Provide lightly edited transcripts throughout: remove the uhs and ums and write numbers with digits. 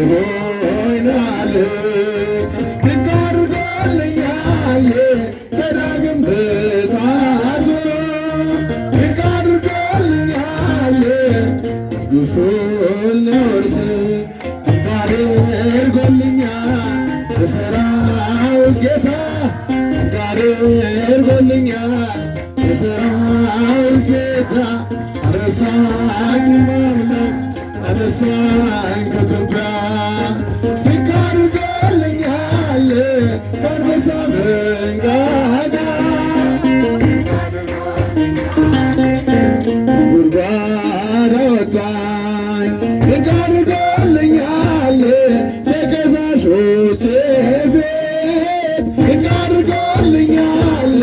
ሆይናል ድንቅ አድርጎልኛል በዳግም ብፅዓቱ ድንቅ አድርጎልኛል መንግሥቱን ልወርስ ድንቅ አድርጎልኛል የሠራዊት ጌታ ድንቅ አድርጎልኛል የሠራዊት ጌታ አልረሳኝም አምላክ አነሳኝ ከኢትዮጵያ ድንቅ አድርጎልኛል ከአንበሳ መንጋጋ ጉድጓድ አወጣኝ ድንቅ አድርጎልኛል የከሳሾቼ ቤት ድንቅ አድርጎልኛል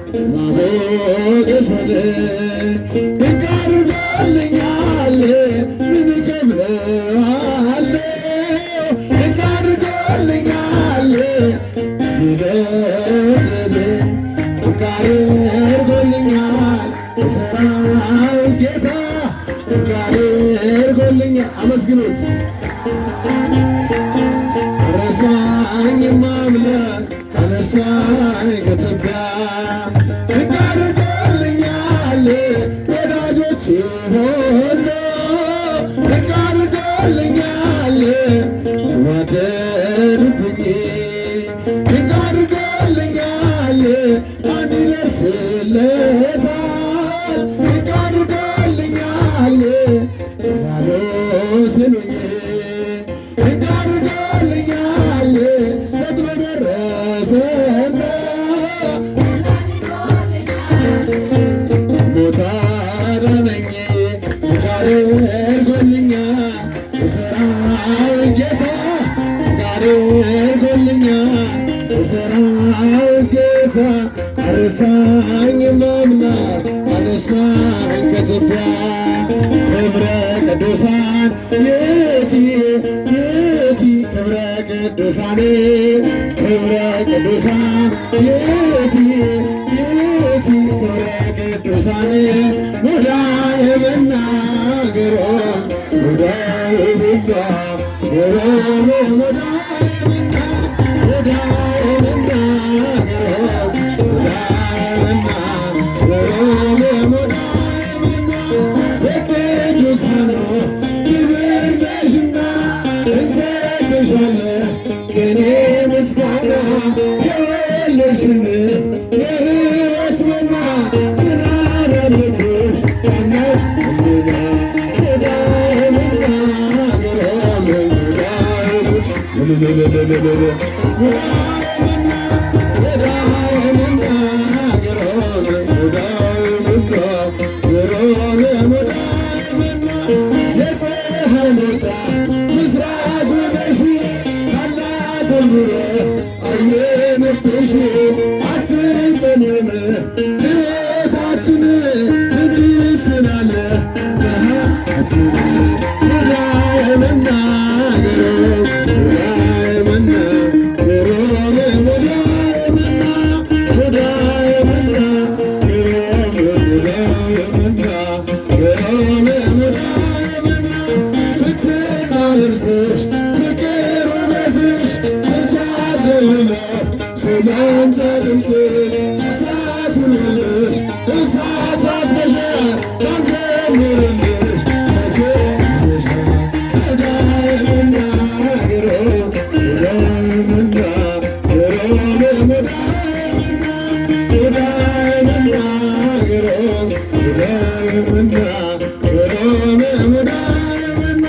ግርማ ሞገስ ሆነኝ ድንቅ አድርጎልኛል ምን እከፍለዋለሁ ድንቅ አድርጎልኛል ይበደለኝ ድንቅ አድርጎልኛል የሠራዊት ጌታ ድንቅ አድርጎልኛል አመስግኑት አልረሳኝም አምላክ አነሳኝ ከኢትዮጵያ ድንቅ አድርጎልኛል ወዳጆቼ ሁሉ ድንቅ አድርጎልኛል ሲዋደዱብኝ ድንቅ አድርጎልኛል ማን ይደርስለታል ድንቅ አድርጎልኛል ያለው ሲሉኝ ድንቅ አድርጎልኛል ፈጥኖ ደረሰና ሞት አዳነኝ ድንቅ አድርጎልኛል የሠራዊት ጌታ ድንቅ አድርጎልኛል የሠራዊት ጌታ አልረሳኝም አምላክ አነሳኝ ከኢትዮጵያ ክብረ ቅዱሳን የቲ ክብረ ቅዱሳን ክብረ ቅዱሳን የቲ ክብረ ቅዱሳን ሙዳየ መናገሮ ሙዳየ ብባ ገሮም ሙዳየ መናገሮ የቅዱሳኑ ክብር ነሽና እንሰጥሻለን ቅኔ ምስጋና የወለድሽን የሕይወት መና ስላደረግሽ ቀናሽ እምና ሙዳየ መናገሮ አትጨልም ሕይወታችን ልጅ ስላለ ፀሐያችን ሙዳየ መናገሮ ሙዳየ መናገሮ ሙዳየ መናገሮ ሙዳየ መናገሮ ትሕትና ልብስሽ ፍቅር ውበትሽ ስንሳዘልለ ሰላምታ ድምፅሽ እሳት ሁነሽ እሳት አድረሻ ሳንዘምርልሽ መቼ ነሽ ሙዳየ መናገሮ ሙዳየ መናገሮ ሙዳየ መናገሮ ሙዳየ መናገሮ ሙዳየ መና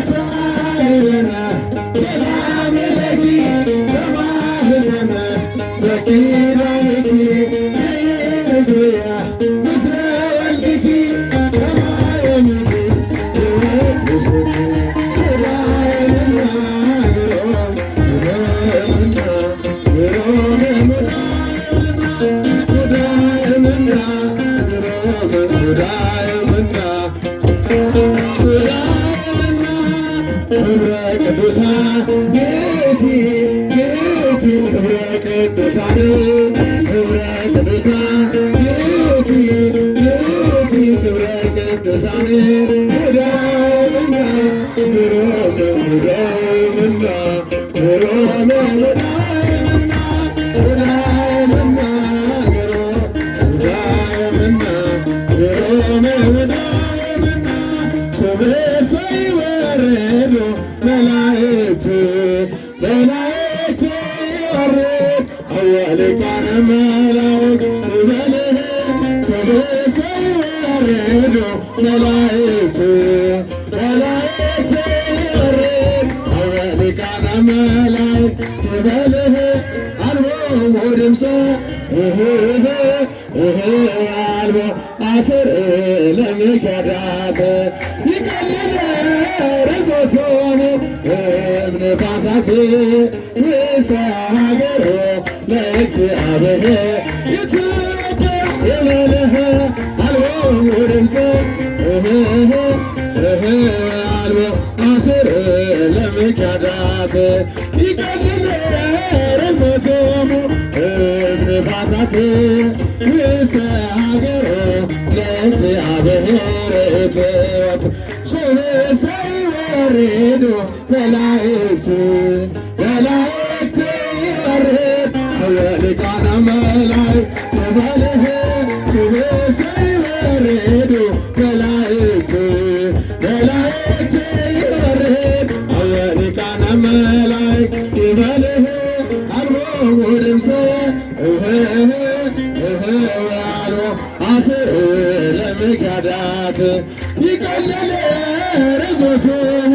ሰአሊለነ ሰላም ለኪ ተማህፀነ በኪዳንኪ የይርግብያ ምስለ ወልድኪ ሰማየ ምድር ይወድሱኪ ሙዳየ መናገሮ ሙዳየ መናገሮ ሙዳየ መናገሮ ሙዳየ መናገሮ ክብረ ቅዱሳን የቲ ክብረ ቅዱሳን ክብረ ቅዱሳን የቲ ክብረ ቅዱሳን ሙዳየ መናገሮ ሊቃነ መላእክት በልህ ሰብእሰይ ወረዱ መላእክት መላእክት ወረዱ ሊቃነ መላእክት በልህ አልቦሙ ድምፀ አልቦ አስር ለምከዳት ይቀልለ ርሶሶሙ እምንፋሳት ውስተ ሀገሮ ለእግዚአብሔር ኢትዮጵያ የመልህ አልቦሙ ድምፀ አልቦ አስር ለምከዳት ይቀልለ ርሶሶሙ እምንፋሳት ውስተ ሀገሮ ለእግዚአብሔር ኢትዮጵያ ሰብእሰይ ወረዱ መላእክት መላእክት ይወርድ ሊቃነ መላእክት በልህ ሰብእሰይ ወረዱ መላእክት መላእክት ይወርድ ሊቃነ መላእክት በልህ አልቦሙ ድምፀ አልቦ አስር ለምከዳት ይቀልለ ርሶሶሙ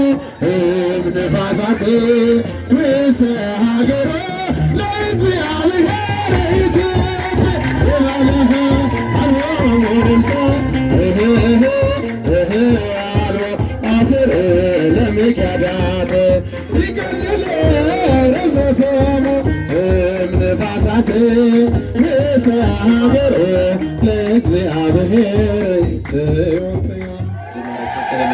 እምንፋሳት ውስተ ሀገሮ ለእግዚአብሔር ኢትዮጵያ የመልህ አልቦሙ ድምፀ አልቦ አስር ለምከዳት ይቀልለ ርሶሶሙ እምንፋሳት ውስተ ሀገሮ ለእግዚአብሔር ኢትዮጵያ